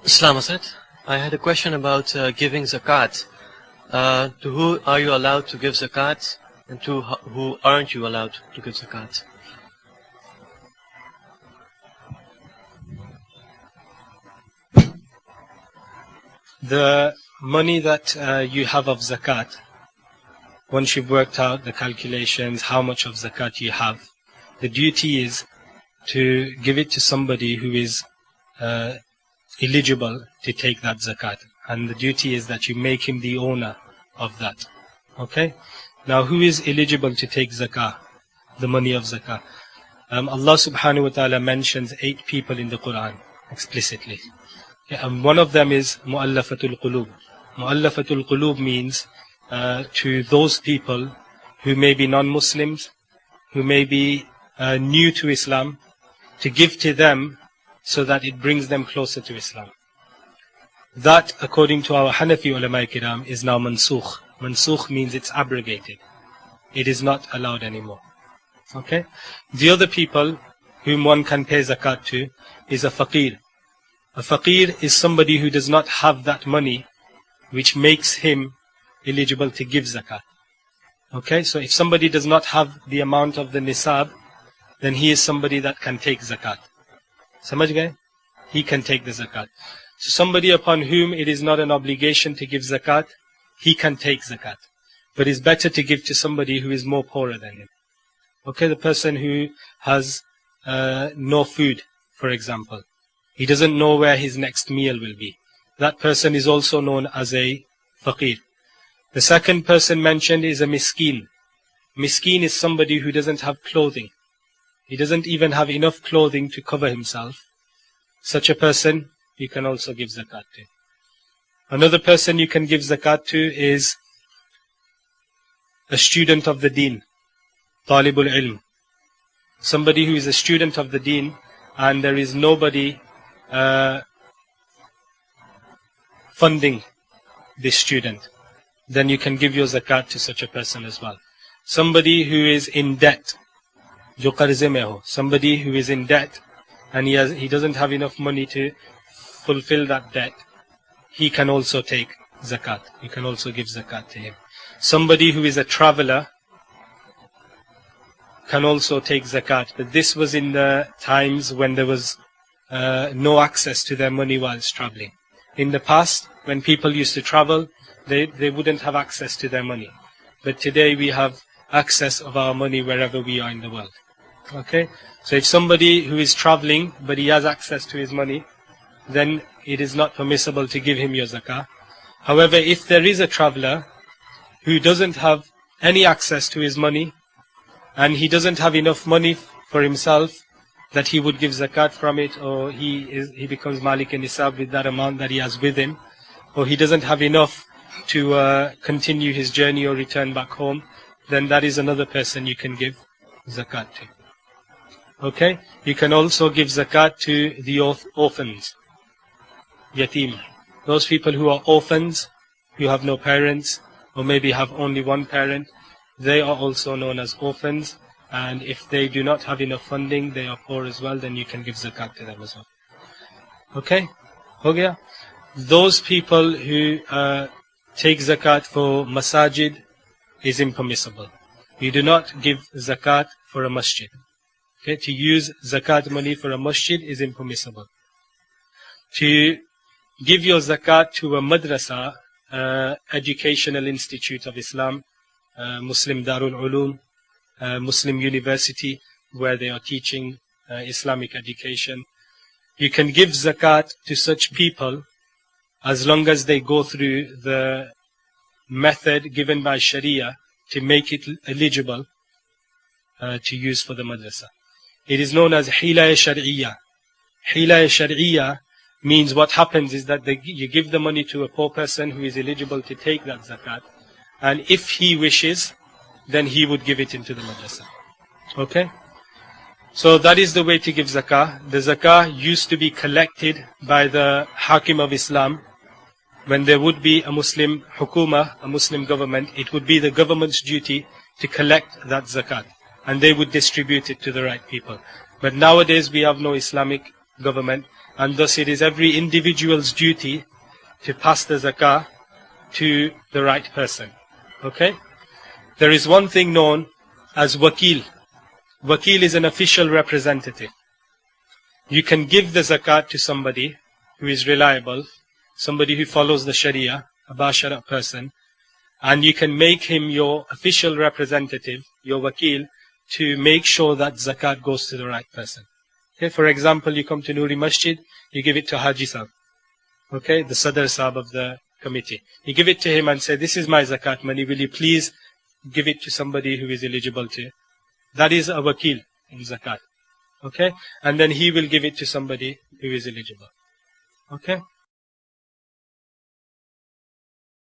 Islam Asad, I had a question about giving zakat. To who are you allowed to give zakat, and to who aren't you allowed to give zakat? The money that you have of zakat, once you've worked out the calculations, how much of zakat you have, the duty is to give it to somebody who is eligible to take that zakat. And the duty is that you make him the owner of that. Okay? Now, who is eligible to take zakah, the money of zakah? Allah subhanahu wa ta'ala mentions 8 people in the Quran explicitly. And one of them is mu'allafatul qulub. Mu'allafatul qulub means to those people who may be non-Muslims, who may be new to Islam, to give to them so that it brings them closer to Islam. That, according to our Hanafi ulama kiram, is now mansukh. Mansukh means it's abrogated. It is not allowed anymore. Okay? The other people whom one can pay zakat to is a faqir. A faqir is somebody who does not have that money which makes him eligible to give zakat. Okay? So if somebody does not have the amount of the nisab, then he is somebody that can take zakat. Samajh gaye? He can take the zakat. So somebody upon whom it is not an obligation to give zakat, he can take zakat. But it's better to give to somebody who is more poorer than him. Okay, the person who has no food, for example. He doesn't know where his next meal will be. That person is also known as a faqir. The second person mentioned is a miskin. Miskin is somebody who doesn't have clothing. He doesn't even have enough clothing to cover himself. Such a person you can also give zakat to. Another person you can give zakat to is a student of the deen, talibul ilm. Somebody who is a student of the deen and there is nobody funding this student, then you can give your zakat to such a person as well. Somebody who is in debt, jo qarze mein ho, somebody who is in debt and he doesn't have enough money to fulfill that debt, he can also take zakat. You can also give zakat to him. Somebody who is a traveler can also take zakat, but this was in the times when there was no access to their money whilst traveling. In the past, when people used to travel, they wouldn't have access to their money. But today we have access of our money wherever we are in the world. Okay? So if somebody who is traveling, but he has access to his money, then it is not permissible to give him your zakah. However, if there is a traveler who doesn't have any access to his money, and he doesn't have enough money for himself that he would give zakat from it, or he becomes malik and nisab with that amount that he has with him, or he doesn't have enough to continue his journey or return back home, then that is another person you can give zakat to. Okay? You can also give zakat to the orphans, yatim. Those people who are orphans, who have no parents, or maybe have only one parent, they are also known as orphans. And if they do not have enough funding, they are poor as well, then you can give zakat to them as well. Okay? Ho gaya? Those people who take zakat for masajid is impermissible. You do not give zakat for a masjid. Okay? To use zakat money for a masjid is impermissible. To give your zakat to a madrasa, educational institute of Islam, Muslim Darul Ulum, Muslim University, where they are teaching Islamic education. You can give zakat to such people as long as they go through the method given by Sharia to make it eligible to use for the madrasa. It is known as Hilaya Shar'iyya. Hilaya Shar'iyya means what happens is that you give the money to a poor person who is eligible to take that zakat, and if he wishes, then he would give it into the madrasa. Okay? So that is the way to give zakah. The zakah used to be collected by the Hakim of Islam. When there would be a Muslim hukuma, a Muslim government, it would be the government's duty to collect that zakat, and they would distribute it to the right people. But nowadays we have no Islamic government, and thus it is every individual's duty to pass the zakah to the right person. Okay? There is one thing known as wakil. Wakil is an official representative. You can give the zakat to somebody who is reliable, somebody who follows the Sharia, a bashara person, and you can make him your official representative, your wakil, to make sure that zakat goes to the right person. Okay, for example, you come to Nuri Masjid, you give it to Haji Sahib, okay, the Sadr Sahib of the committee. You give it to him and say, this is my zakat money, will you please give it to somebody who is eligible to? That is a wakil in zakat. Okay, and then he will give it to somebody who is eligible. Okay.